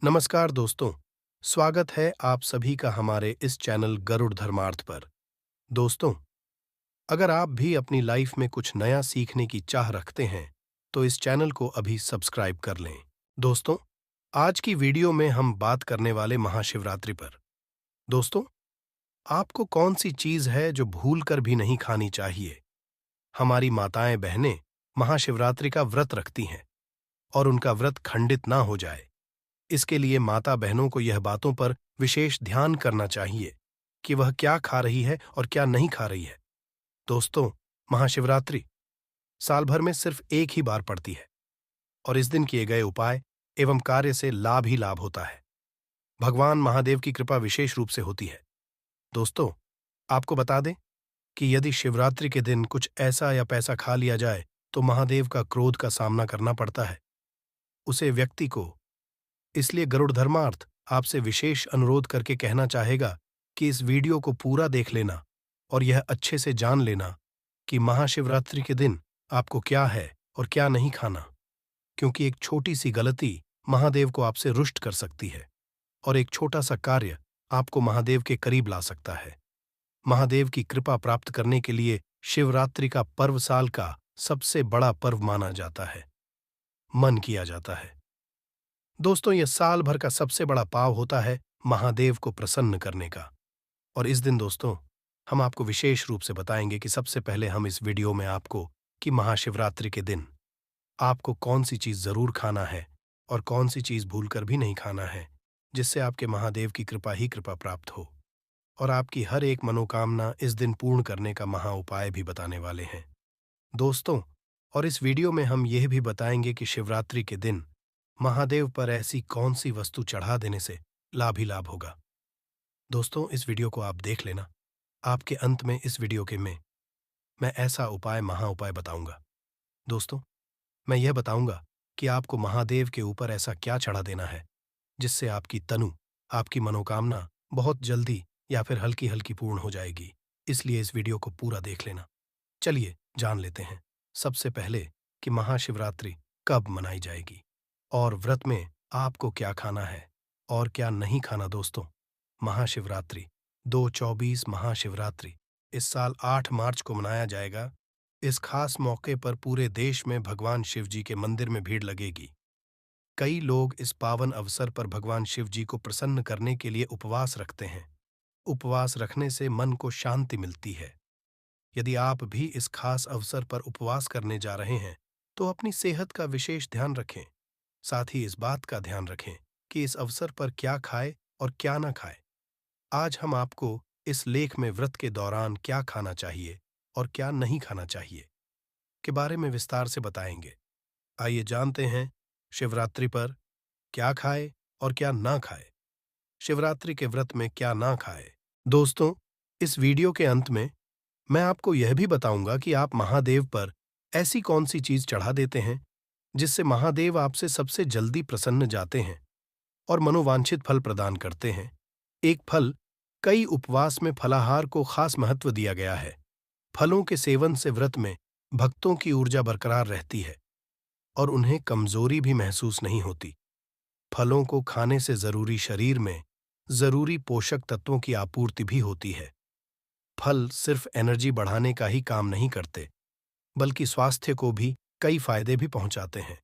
नमस्कार दोस्तों, स्वागत है आप सभी का हमारे इस चैनल गरुड़ धर्मार्थ पर। दोस्तों, अगर आप भी अपनी लाइफ में कुछ नया सीखने की चाह रखते हैं, तो इस चैनल को अभी सब्सक्राइब कर लें। दोस्तों, आज की वीडियो में हम बात करने वाले महाशिवरात्रि पर। दोस्तों, आपको कौन सी चीज है जो भूल कर भी नहीं खानी चाहिए? हमारी माताएं बहनें महाशिवरात्रि का व्रत रखती हैं और उनका व्रत खंडित ना हो जाए, इसके लिए माता बहनों को यह बातों पर विशेष ध्यान करना चाहिए कि वह क्या खा रही है और क्या नहीं खा रही है। दोस्तों, महाशिवरात्रि साल भर में सिर्फ एक ही बार पड़ती है और इस दिन किए गए उपाय एवं कार्य से लाभ ही लाभ होता है। भगवान महादेव की कृपा विशेष रूप से होती है। दोस्तों, आपको बता दें कि यदि शिवरात्रि के दिन कुछ ऐसा या पैसा खा लिया जाए तो महादेव का क्रोध का सामना करना पड़ता है उसे व्यक्ति को। इसलिए गरुड़ धर्मार्थ आपसे विशेष अनुरोध करके कहना चाहेगा कि इस वीडियो को पूरा देख लेना और यह अच्छे से जान लेना कि महाशिवरात्रि के दिन आपको क्या है और क्या नहीं खाना, क्योंकि एक छोटी सी गलती महादेव को आपसे रुष्ट कर सकती है और एक छोटा सा कार्य आपको महादेव के करीब ला सकता है। महादेव की कृपा प्राप्त करने के लिए शिवरात्रि का पर्व साल का सबसे बड़ा पर्व माना जाता है, मन किया जाता है। दोस्तों, यह साल भर का सबसे बड़ा पाव होता है महादेव को प्रसन्न करने का। और इस दिन दोस्तों, हम आपको विशेष रूप से बताएंगे कि सबसे पहले हम इस वीडियो में आपको कि महाशिवरात्रि के दिन आपको कौन सी चीज जरूर खाना है और कौन सी चीज भूलकर भी नहीं खाना है, जिससे आपके महादेव की कृपा ही कृपा प्राप्त हो और आपकी हर एक मनोकामना इस दिन पूर्ण करने का महा उपाय भी बताने वाले हैं। दोस्तों, और इस वीडियो में हम यह भी बताएंगे कि शिवरात्रि के दिन महादेव पर ऐसी कौन सी वस्तु चढ़ा देने से लाभ ही लाभ होगा। दोस्तों, इस वीडियो को आप देख लेना। आपके अंत में इस वीडियो के में मैं ऐसा उपाय महा उपाय बताऊंगा। दोस्तों, मैं यह बताऊंगा कि आपको महादेव के ऊपर ऐसा क्या चढ़ा देना है जिससे आपकी तनु, आपकी मनोकामना बहुत जल्दी या फिर हल्की हल्की पूर्ण हो जाएगी। इसलिए इस वीडियो को पूरा देख लेना। चलिए जान लेते हैं सबसे पहले कि महाशिवरात्रि कब मनाई जाएगी और व्रत में आपको क्या खाना है और क्या नहीं खाना। दोस्तों, महाशिवरात्रि 2/24 महाशिवरात्रि इस साल 8 मार्च को मनाया जाएगा। इस खास मौके पर पूरे देश में भगवान शिव जी के मंदिर में भीड़ लगेगी। कई लोग इस पावन अवसर पर भगवान शिव जी को प्रसन्न करने के लिए उपवास रखते हैं। उपवास रखने से मन को शांति मिलती है। यदि आप भी इस खास अवसर पर उपवास करने जा रहे हैं तो अपनी सेहत का विशेष ध्यान रखें। साथ ही इस बात का ध्यान रखें कि इस अवसर पर क्या खाए और क्या ना खाए। आज हम आपको इस लेख में व्रत के दौरान क्या खाना चाहिए और क्या नहीं खाना चाहिए के बारे में विस्तार से बताएंगे। आइए जानते हैं शिवरात्रि पर क्या खाए और क्या ना खाए। शिवरात्रि के व्रत में क्या ना खाए। दोस्तों, इस वीडियो के अंत में मैं आपको यह भी बताऊंगा कि आप महादेव पर ऐसी कौन सी चीज चढ़ा देते हैं जिससे महादेव आपसे सबसे जल्दी प्रसन्न जाते हैं और मनोवांछित फल प्रदान करते हैं। एक फल, कई उपवास में फलाहार को खास महत्व दिया गया है। फलों के सेवन से व्रत में भक्तों की ऊर्जा बरकरार रहती है और उन्हें कमजोरी भी महसूस नहीं होती। फलों को खाने से जरूरी शरीर में जरूरी पोषक तत्वों की आपूर्ति भी होती है। फल सिर्फ एनर्जी बढ़ाने का ही काम नहीं करते, बल्कि स्वास्थ्य को भी कई फायदे भी पहुंचाते हैं।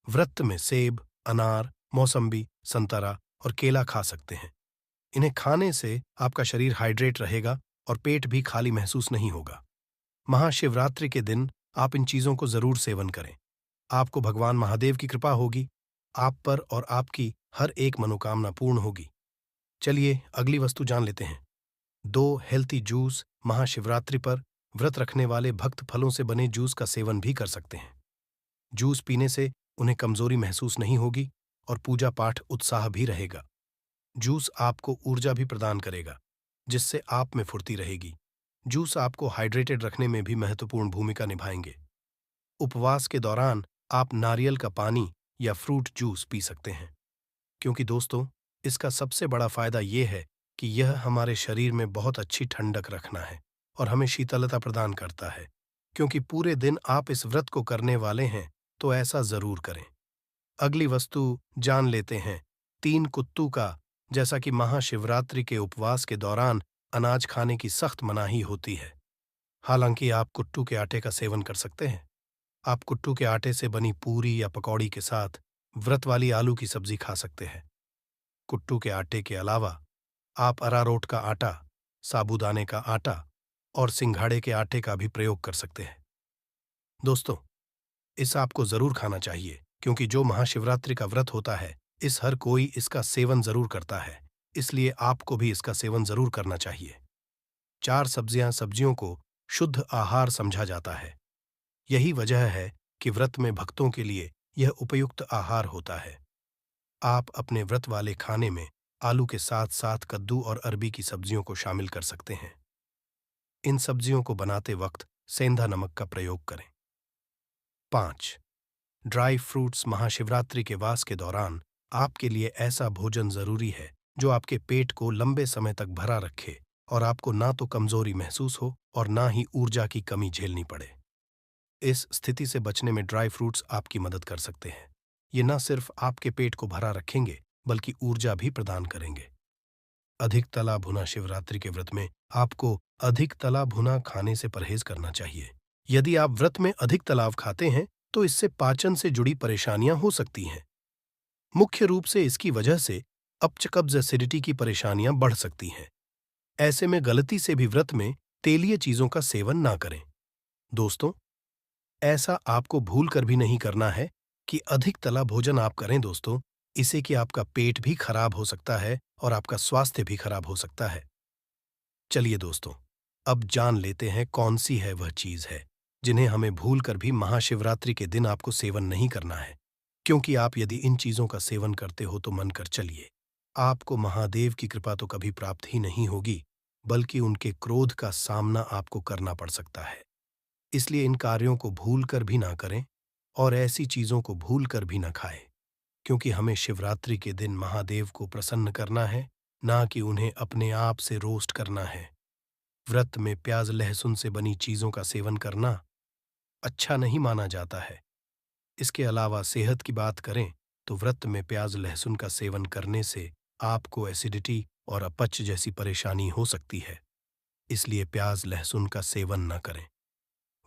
व्रत में सेब, अनार, मौसम्बी, संतरा और केला खा सकते हैं। इन्हें खाने से आपका शरीर हाइड्रेट रहेगा और पेट भी खाली महसूस नहीं होगा। महाशिवरात्रि के दिन आप इन चीजों को जरूर सेवन करें। आपको भगवान महादेव की कृपा होगी, आप पर और आपकी हर एक मनोकामना पूर्ण होगी। चलिए अगली वस्तु जान लेते हैं। 2 हेल्थी जूस। महाशिवरात्रि पर व्रत रखने वाले भक्त फलों से बने जूस का सेवन भी कर सकते हैं। जूस पीने से उन्हें कमजोरी महसूस नहीं होगी और पूजा पाठ उत्साह भी रहेगा। जूस आपको ऊर्जा भी प्रदान करेगा, जिससे आप में फुर्ती रहेगी। जूस आपको हाइड्रेटेड रखने में भी महत्वपूर्ण भूमिका निभाएंगे। उपवास के दौरान आप नारियल का पानी या फ्रूट जूस पी सकते हैं, क्योंकि दोस्तों, इसका सबसे बड़ा फायदा यह है कि यह हमारे शरीर में बहुत अच्छी ठंडक रखना है और हमें शीतलता प्रदान करता है। क्योंकि पूरे दिन आप इस व्रत को करने वाले हैं, तो ऐसा जरूर करें। अगली वस्तु जान लेते हैं 3 कुत्तू का, जैसा कि महाशिवरात्रि के उपवास के दौरान अनाज खाने की सख्त मनाही होती है। हालांकि आप कुट्टू के आटे का सेवन कर सकते हैं। आप कुट्टू के आटे से बनी पूरी या पकौड़ी के साथ व्रत वाली आलू की सब्जी खा सकते हैं। कुट्टू के आटे के अलावा आप अरारोट का आटा, साबूदाने का आटा और सिंघाड़े के आटे का भी प्रयोग कर सकते हैं। दोस्तों, इस आपको जरूर खाना चाहिए, क्योंकि जो महाशिवरात्रि का व्रत होता है, इस हर कोई इसका सेवन जरूर करता है, इसलिए आपको भी इसका सेवन जरूर करना चाहिए। 4 सब्जियों को शुद्ध आहार समझा जाता है। यही वजह है कि व्रत में भक्तों के लिए यह उपयुक्त आहार होता है। आप अपने व्रत वाले खाने में आलू के साथ साथ कद्दू और अरबी की सब्जियों को शामिल कर सकते हैं। इन सब्जियों को बनाते वक्त सेंधा नमक का प्रयोग करें। 5. Dry fruits. महाशिवरात्रि के वास के दौरान आपके लिए ऐसा भोजन जरूरी है जो आपके पेट को लंबे समय तक भरा रखे और आपको ना तो कमजोरी महसूस हो और ना ही ऊर्जा की कमी झेलनी पड़े। इस स्थिति से बचने में ड्राई फ्रूट्स आपकी मदद कर सकते हैं। ये न सिर्फ आपके पेट को भरा रखेंगे, बल्कि ऊर्जा भी प्रदान करेंगे। अधिक तला भुना। शिवरात्रि के व्रत में आपको अधिक तला भुना खाने से परहेज करना चाहिए। यदि आप व्रत में अधिक तलाव खाते हैं तो इससे पाचन से जुड़ी परेशानियां हो सकती हैं। मुख्य रूप से इसकी वजह से अपच एसिडिटी की परेशानियां बढ़ सकती हैं। ऐसे में गलती से भी व्रत में तेलीय चीजों का सेवन ना करें। दोस्तों, ऐसा आपको भूल कर भी नहीं करना है कि अधिक तला भोजन आप करें दोस्तों, इससे कि आपका पेट भी खराब हो सकता है और आपका स्वास्थ्य भी खराब हो सकता है। चलिए दोस्तों, अब जान लेते हैं कौन सी है वह चीज है जिन्हें हमें भूल कर भी महाशिवरात्रि के दिन आपको सेवन नहीं करना है, क्योंकि आप यदि इन चीजों का सेवन करते हो तो मन कर चलिए, आपको महादेव की कृपा तो कभी प्राप्त ही नहीं होगी, बल्कि उनके क्रोध का सामना आपको करना पड़ सकता है। इसलिए इन कार्यों को भूल कर भी ना करें और ऐसी चीजों को भूल कर भी ना खाएं, क्योंकि हमें शिवरात्रि के दिन महादेव को प्रसन्न करना है, ना कि उन्हें अपने आप से रोस्ट करना है। व्रत में प्याज लहसुन से बनी चीजों का सेवन करना अच्छा नहीं माना जाता है। इसके अलावा सेहत की बात करें तो व्रत में प्याज लहसुन का सेवन करने से आपको एसिडिटी और अपच जैसी परेशानी हो सकती है। इसलिए प्याज लहसुन का सेवन न करें।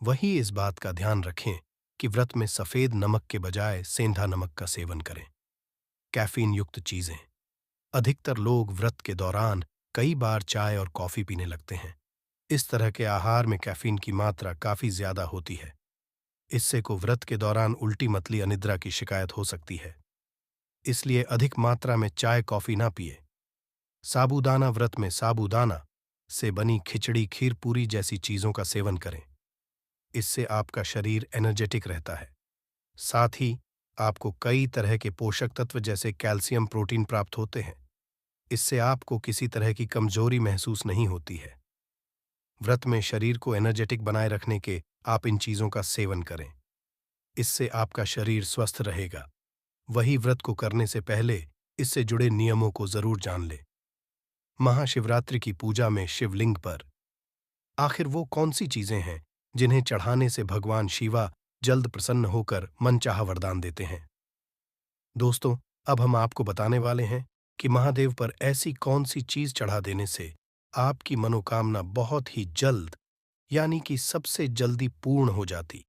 वही इस बात का ध्यान रखें कि व्रत में सफेद नमक के बजाय सेंधा नमक का सेवन करें। कैफीन युक्त चीजें। अधिकतर लोग व्रत के दौरान कई बार चाय और कॉफी पीने लगते हैं। इस तरह के आहार में कैफीन की मात्रा काफी ज्यादा होती है। इससे को व्रत के दौरान उल्टी मतली अनिद्रा की शिकायत हो सकती है। इसलिए अधिक मात्रा में चाय कॉफी ना पिए। साबूदाना। व्रत में साबूदाना से बनी खिचड़ी खीर पूरी जैसी चीजों का सेवन करें। इससे आपका शरीर एनर्जेटिक रहता है। साथ ही आपको कई तरह के पोषक तत्व जैसे कैल्शियम प्रोटीन प्राप्त होते हैं। इससे आपको किसी तरह की कमजोरी महसूस नहीं होती है। व्रत में शरीर को एनर्जेटिक बनाए रखने के आप इन चीजों का सेवन करें। इससे आपका शरीर स्वस्थ रहेगा। वही व्रत को करने से पहले इससे जुड़े नियमों को जरूर जान ले। महाशिवरात्रि की पूजा में शिवलिंग पर आखिर वो कौन सी चीजें हैं जिन्हें चढ़ाने से भगवान शिवा जल्द प्रसन्न होकर मनचाहा वरदान देते हैं? दोस्तों, अब हम आपको बताने वाले हैं कि महादेव पर ऐसी कौन सी चीज चढ़ा देने से आपकी मनोकामना बहुत ही जल्द, यानी कि सबसे जल्दी पूर्ण हो जाती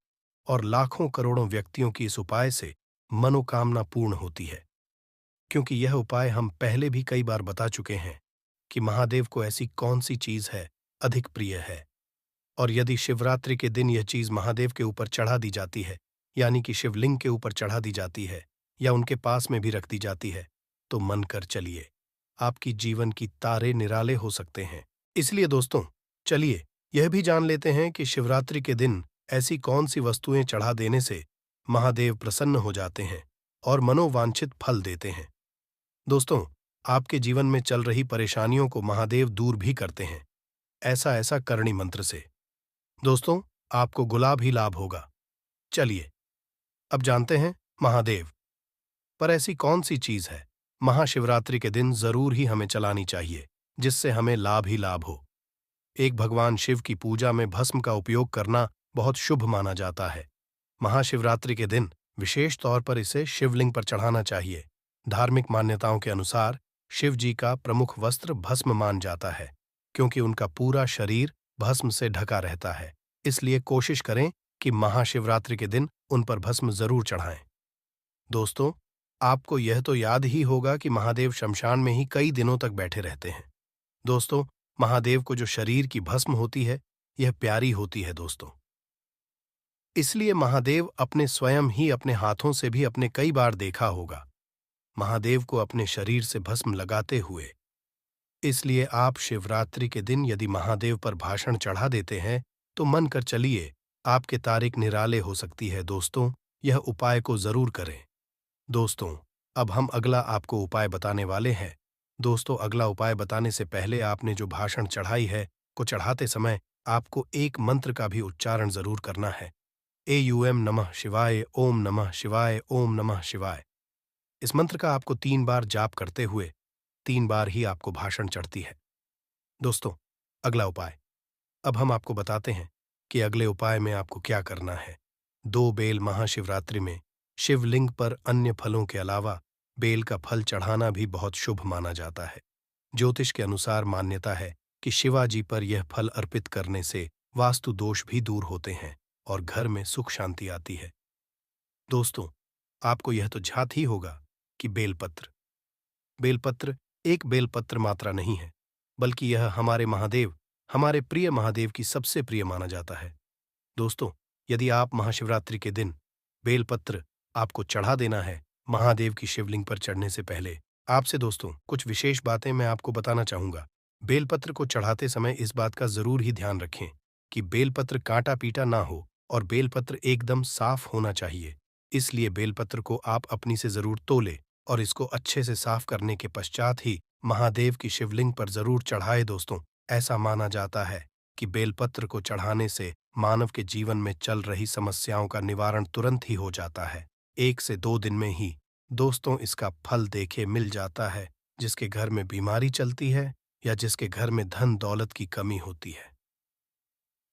और लाखों करोड़ों व्यक्तियों की इस उपाय से मनोकामना पूर्ण होती है। क्योंकि यह उपाय हम पहले भी कई बार बता चुके हैं कि महादेव को ऐसी कौन सी चीज है अधिक प्रिय है, और यदि शिवरात्रि के दिन यह चीज महादेव के ऊपर चढ़ा दी जाती है, यानी कि शिवलिंग के ऊपर चढ़ा दी जाती है या उनके पास में भी रख दी जाती है, तो मन कर चलिए, आपकी जीवन की तारे निराले हो सकते हैं। इसलिए दोस्तों, चलिए यह भी जान लेते हैं कि शिवरात्रि के दिन ऐसी कौन सी वस्तुएं चढ़ा देने से महादेव प्रसन्न हो जाते हैं और मनोवांछित फल देते हैं। दोस्तों, आपके जीवन में चल रही परेशानियों को महादेव दूर भी करते हैं, ऐसा करणी मंत्र से। दोस्तों, आपको गुलाब ही लाभ होगा। चलिए अब जानते हैं महादेव पर ऐसी कौन सी चीज है महाशिवरात्रि के दिन जरूर ही हमें चलानी चाहिए, जिससे हमें लाभ ही लाभ हो। एक, भगवान शिव की पूजा में भस्म का उपयोग करना बहुत शुभ माना जाता है। महाशिवरात्रि के दिन विशेष तौर पर इसे शिवलिंग पर चढ़ाना चाहिए। धार्मिक मान्यताओं के अनुसार शिव जी का प्रमुख वस्त्र भस्म मान जाता है, क्योंकि उनका पूरा शरीर भस्म से ढका रहता है। इसलिए कोशिश करें कि महाशिवरात्रि के दिन उन पर भस्म जरूर चढ़ाएं। दोस्तों, आपको यह तो याद ही होगा कि महादेव शमशान में ही कई दिनों तक बैठे रहते हैं। दोस्तों, महादेव को जो शरीर की भस्म होती है, यह प्यारी होती है दोस्तों। इसलिए महादेव अपने स्वयं ही अपने हाथों से भी अपने कई बार देखा होगा महादेव को अपने शरीर से भस्म लगाते हुए। इसलिए आप शिवरात्रि के दिन यदि महादेव पर भाषण चढ़ा देते हैं तो मन कर चलिए, आपके तारीख निराले हो सकती है दोस्तों। यह उपाय को जरूर करें। दोस्तों, अब हम अगला आपको उपाय बताने वाले हैं। दोस्तों, अगला उपाय बताने से पहले आपने जो भाषण चढ़ाई है को चढ़ाते समय आपको एक मंत्र का भी उच्चारण जरूर करना है। एयूएम नमः शिवाय, ओम नमः शिवाय, ओम नमः शिवाय। इस मंत्र का आपको 3 बार जाप करते हुए 3 बार ही आपको भाषण चढ़ती है। दोस्तों, अगला उपाय अब हम आपको बताते हैं कि अगले उपाय में आपको क्या करना है। 2 बेल महाशिवरात्रि में शिवलिंग पर अन्य फलों के अलावा बेल का फल चढ़ाना भी बहुत शुभ माना जाता है। ज्योतिष के अनुसार मान्यता है कि शिवाजी पर यह फल अर्पित करने से वास्तु दोष भी दूर होते हैं और घर में सुख शांति आती है। दोस्तों, आपको यह तो ज्ञात ही होगा कि बेलपत्र एक बेलपत्र मात्रा नहीं है, बल्कि यह हमारे प्रिय महादेव की सबसे प्रिय माना जाता है। दोस्तों, यदि आप महाशिवरात्रि के दिन बेलपत्र आपको चढ़ा देना है महादेव की शिवलिंग पर चढ़ने से पहले, आपसे दोस्तों कुछ विशेष बातें मैं आपको बताना चाहूंगा। बेलपत्र को चढ़ाते समय इस बात का जरूर ही ध्यान रखें कि बेलपत्र कांटा पीटा ना हो और बेलपत्र एकदम साफ होना चाहिए। इसलिए बेलपत्र को आप अपनी से जरूर तोले और इसको अच्छे से साफ करने के पश्चात ही महादेव की शिवलिंग पर जरूर चढ़ाए। दोस्तों, ऐसा माना जाता है कि बेलपत्र को चढ़ाने से मानव के जीवन में चल रही समस्याओं का निवारण तुरंत ही हो जाता है। 1 से 2 दिन में ही दोस्तों इसका फल देखे मिल जाता है। जिसके घर में बीमारी चलती है या जिसके घर में धन दौलत की कमी होती है,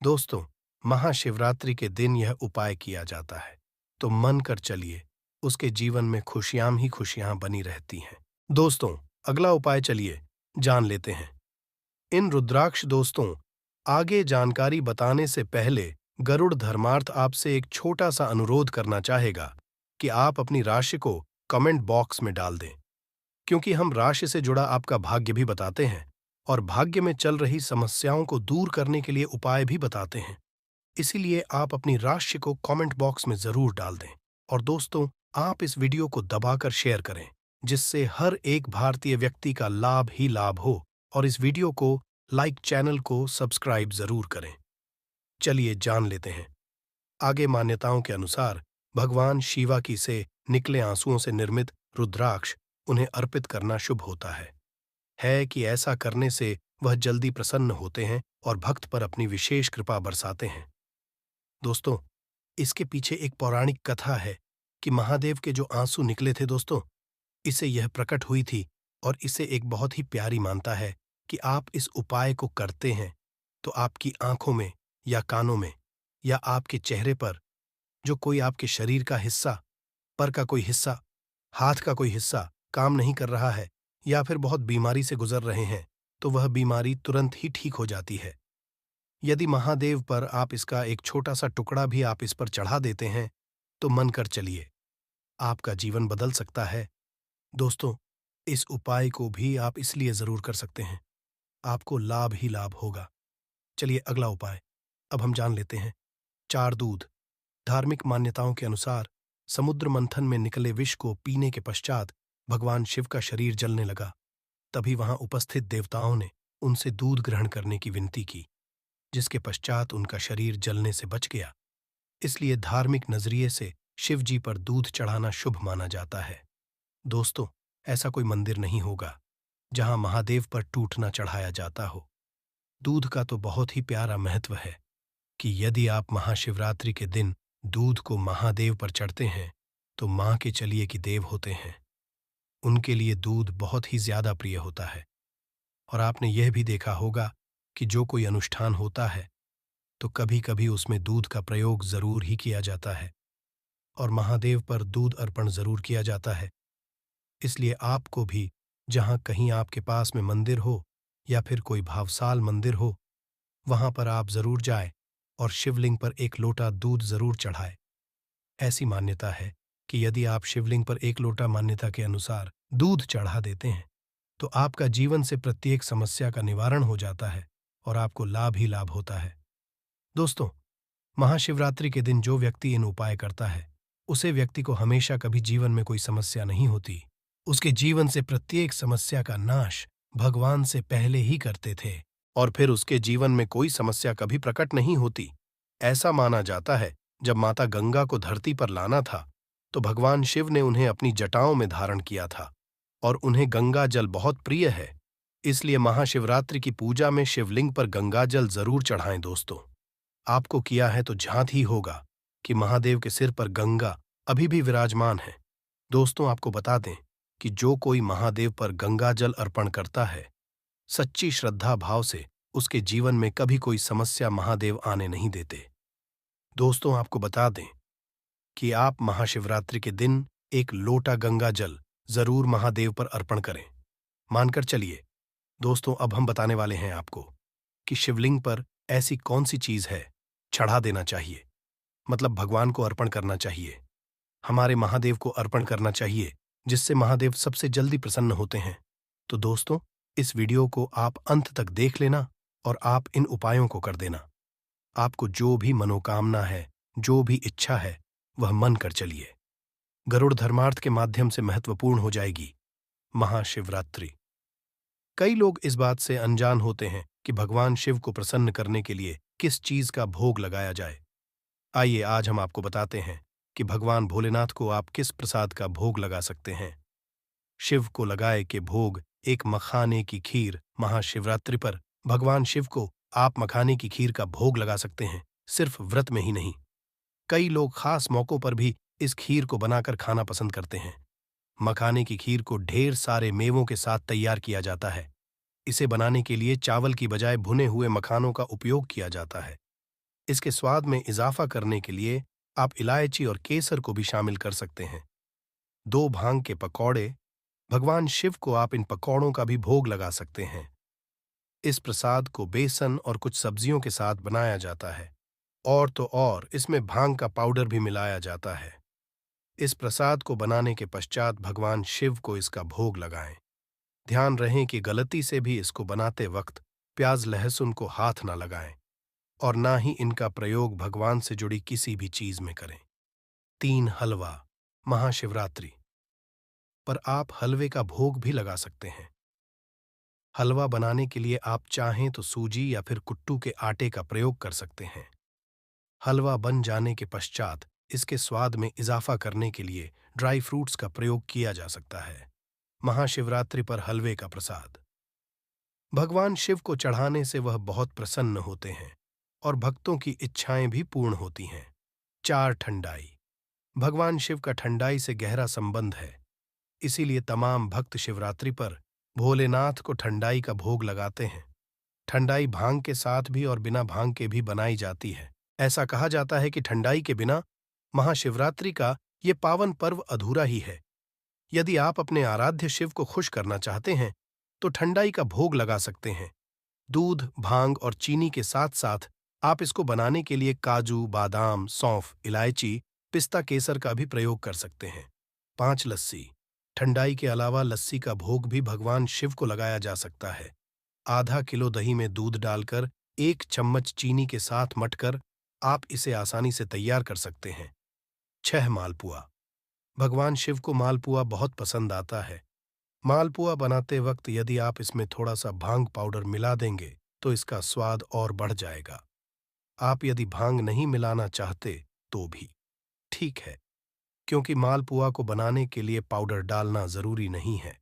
दोस्तों महाशिवरात्रि के दिन यह उपाय किया जाता है तो मन कर चलिए, उसके जीवन में खुशियां ही खुशियां बनी रहती हैं। दोस्तों, अगला उपाय चलिए जान लेते हैं। इन रुद्राक्ष दोस्तों, आगे जानकारी बताने से पहले गरुड़ धर्मार्थ आपसे एक छोटा सा अनुरोध करना चाहेगा कि आप अपनी राशि को कमेंट बॉक्स में डाल दें, क्योंकि हम राशि से जुड़ा आपका भाग्य भी बताते हैं और भाग्य में चल रही समस्याओं को दूर करने के लिए उपाय भी बताते हैं। इसीलिए आप अपनी राशि को कमेंट बॉक्स में जरूर डाल दें और दोस्तों आप इस वीडियो को दबाकर शेयर करें, जिससे हर एक भारतीय व्यक्ति का लाभ ही लाभ हो। और इस वीडियो को लाइक, चैनल को सब्सक्राइब जरूर करें। चलिए जान लेते हैं। आगे मान्यताओं के अनुसार भगवान शिवा की से निकले आंसुओं से निर्मित रुद्राक्ष उन्हें अर्पित करना शुभ होता है कि ऐसा करने से वह जल्दी प्रसन्न होते हैं और भक्त पर अपनी विशेष कृपा बरसाते हैं। दोस्तों, इसके पीछे एक पौराणिक कथा है कि महादेव के जो आंसू निकले थे दोस्तों, इससे यह प्रकट हुई थी और इसे एक बहुत ही प्यारी मानता है कि आप इस उपाय को करते हैं तो आपकी आंखों में या कानों में या आपके चेहरे पर जो कोई आपके शरीर का हिस्सा, पर का कोई हिस्सा, हाथ का कोई हिस्सा काम नहीं कर रहा है या फिर बहुत बीमारी से गुजर रहे हैं, तो वह बीमारी तुरंत ही ठीक हो जाती है। यदि महादेव पर आप इसका एक छोटा सा टुकड़ा भी आप इस पर चढ़ा देते हैं तो मन कर चलिए, आपका जीवन बदल सकता है। दोस्तों, इस उपाय को भी आप इसलिए जरूर कर सकते हैं, आपको लाभ ही लाभ होगा। चलिए अगला उपाय अब हम जान लेते हैं। 4 दूध। धार्मिक मान्यताओं के अनुसार समुद्र मंथन में निकले विष को पीने के पश्चात भगवान शिव का शरीर जलने लगा। तभी वहां उपस्थित देवताओं ने उनसे दूध ग्रहण करने की विनती की, जिसके पश्चात उनका शरीर जलने से बच गया। इसलिए धार्मिक नजरिए से शिव जी पर दूध चढ़ाना शुभ माना जाता है। दोस्तों, ऐसा कोई मंदिर नहीं होगा जहां महादेव पर टूटना चढ़ाया जाता हो। दूध का तो बहुत ही प्यारा महत्व है कि यदि आप महाशिवरात्रि के दिन दूध को महादेव पर चढ़ते हैं तो मां के चलिए कि देव होते हैं, उनके लिए दूध बहुत ही ज्यादा प्रिय होता है। और आपने यह भी देखा होगा कि जो कोई अनुष्ठान होता है तो कभी कभी उसमें दूध का प्रयोग जरूर ही किया जाता है और महादेव पर दूध अर्पण जरूर किया जाता है। इसलिए आपको भी जहाँ कहीं आपके पास में मंदिर हो या फिर कोई भावसाल मंदिर हो, वहां पर आप जरूर जाएं और शिवलिंग पर एक लोटा दूध जरूर चढ़ाएं। ऐसी मान्यता है कि यदि आप शिवलिंग पर एक लोटा मान्यता के अनुसार दूध चढ़ा देते हैं तो आपका जीवन से प्रत्येक समस्या का निवारण हो जाता है और आपको लाभ ही लाभ होता है। दोस्तों, महाशिवरात्रि के दिन जो व्यक्ति इन उपाय करता है उसे व्यक्ति को हमेशा कभी जीवन में कोई समस्या नहीं होती। उसके जीवन से प्रत्येक समस्या का नाश भगवान से पहले ही करते थे और फिर उसके जीवन में कोई समस्या कभी प्रकट नहीं होती। ऐसा माना जाता है जब माता गंगा को धरती पर लाना था तो भगवान शिव ने उन्हें अपनी जटाओं में धारण किया था और उन्हें गंगा जल बहुत प्रिय है। इसलिए महाशिवरात्रि की पूजा में शिवलिंग पर गंगा जल जरूर चढ़ाएं। दोस्तों, आपको किया है तो ध्यान ही होगा कि महादेव के सिर पर गंगा अभी भी विराजमान है। दोस्तों, आपको बता दें कि जो कोई महादेव पर गंगा जल अर्पण करता है, सच्ची श्रद्धा भाव से उसके जीवन में कभी कोई समस्या महादेव आने नहीं देते। दोस्तों, आपको बता दें कि आप महाशिवरात्रि के दिन एक लोटा गंगा जल जरूर महादेव पर अर्पण करें। मानकर चलिए। दोस्तों, अब हम बताने वाले हैं आपको कि शिवलिंग पर ऐसी कौन सी चीज है चढ़ा देना चाहिए, मतलब भगवान को अर्पण करना चाहिए, हमारे महादेव को अर्पण करना चाहिए, जिससे महादेव सबसे जल्दी प्रसन्न होते हैं। तो दोस्तों, इस वीडियो को आप अंत तक देख लेना और आप इन उपायों को कर देना। आपको जो भी मनोकामना है, जो भी इच्छा है, वह मन कर चलिए। गरुड़ धर्मार्थ के माध्यम से महत्वपूर्ण हो जाएगी महाशिवरात्रि। कई लोग इस बात से अनजान होते हैं कि भगवान शिव को प्रसन्न करने के लिए किस चीज का भोग लगाया जाए। आइए आज हम आपको बताते हैं कि भगवान भोलेनाथ को आप किस प्रसाद का भोग लगा सकते हैं। शिव को लगाए के भोग एक मखाने की खीर। महाशिवरात्रि पर भगवान शिव को आप मखाने की खीर का भोग लगा सकते हैं, सिर्फ व्रत में ही नहीं। कई लोग खास मौकों पर भी इस खीर को बनाकर खाना पसंद करते हैं। मखाने की खीर को ढेर सारे मेवों के साथ तैयार किया जाता है। इसे बनाने के लिए चावल की बजाय भुने हुए मखानों का उपयोग किया जाता है। इसके स्वाद में इजाफा करने के लिए आप इलायची और केसर को भी शामिल कर सकते हैं। 2 भांग के पकौड़े। भगवान शिव को आप इन पकौड़ों का भी भोग लगा सकते हैं। इस प्रसाद को बेसन और कुछ सब्जियों के साथ बनाया जाता है और तो और इसमें भांग का पाउडर भी मिलाया जाता है। इस प्रसाद को बनाने के पश्चात भगवान शिव को इसका भोग लगाएं। ध्यान रहे कि गलती से भी इसको बनाते वक्त प्याज लहसुन को हाथ ना लगाएं और ना ही इनका प्रयोग भगवान से जुड़ी किसी भी चीज में करें। 3 हलवा। महाशिवरात्रि पर आप हलवे का भोग भी लगा सकते हैं। हलवा बनाने के लिए आप चाहें तो सूजी या फिर कुट्टू के आटे का प्रयोग कर सकते हैं। हलवा बन जाने के पश्चात इसके स्वाद में इजाफा करने के लिए ड्राई फ्रूट्स का प्रयोग किया जा सकता है। महाशिवरात्रि पर हलवे का प्रसाद भगवान शिव को चढ़ाने से वह बहुत प्रसन्न होते हैं और भक्तों की इच्छाएं भी पूर्ण होती हैं। 4 ठंडाई। भगवान शिव का ठंडाई से गहरा संबंध है, इसीलिए तमाम भक्त शिवरात्रि पर भोलेनाथ को ठंडाई का भोग लगाते हैं। ठंडाई भांग के साथ भी और बिना भांग के भी बनाई जाती है। ऐसा कहा जाता है कि ठंडाई के बिना महाशिवरात्रि का ये पावन पर्व अधूरा ही है। यदि आप अपने आराध्य शिव को खुश करना चाहते हैं तो ठंडाई का भोग लगा सकते हैं। दूध, भांग और चीनी के साथ साथ आप इसको बनाने के लिए काजू, बादाम, सौंफ, इलायची, पिस्ता, केसर का भी प्रयोग कर सकते हैं। 5 लस्सी। ठंडाई के अलावा लस्सी का भोग भी भगवान शिव को लगाया जा सकता है। आधा किलो दही में दूध डालकर 1 चम्मच चीनी के साथ मथकर आप इसे आसानी से तैयार कर सकते हैं। 6 मालपुआ। भगवान शिव को मालपुआ बहुत पसंद आता है। मालपुआ बनाते वक्त यदि आप इसमें थोड़ा सा भांग पाउडर मिला देंगे तो इसका स्वाद और बढ़ जाएगा। आप यदि भांग नहीं मिलाना चाहते तो भी ठीक है, क्योंकि मालपुआ को बनाने के लिए पाउडर डालना जरूरी नहीं है।